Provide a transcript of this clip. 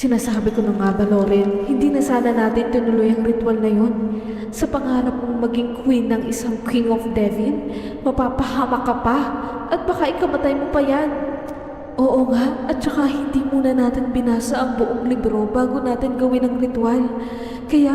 Sinasabi ko na nga ba, Lauren, hindi na sana natin tinuloy ang ritual na yun. Sa pangarap mong maging queen ng isang king of devil, mapapahama ka pa at baka ikamatay mo pa yan. Oo nga, at saka hindi muna natin binasa ang buong libro bago natin gawin ang ritual. Kaya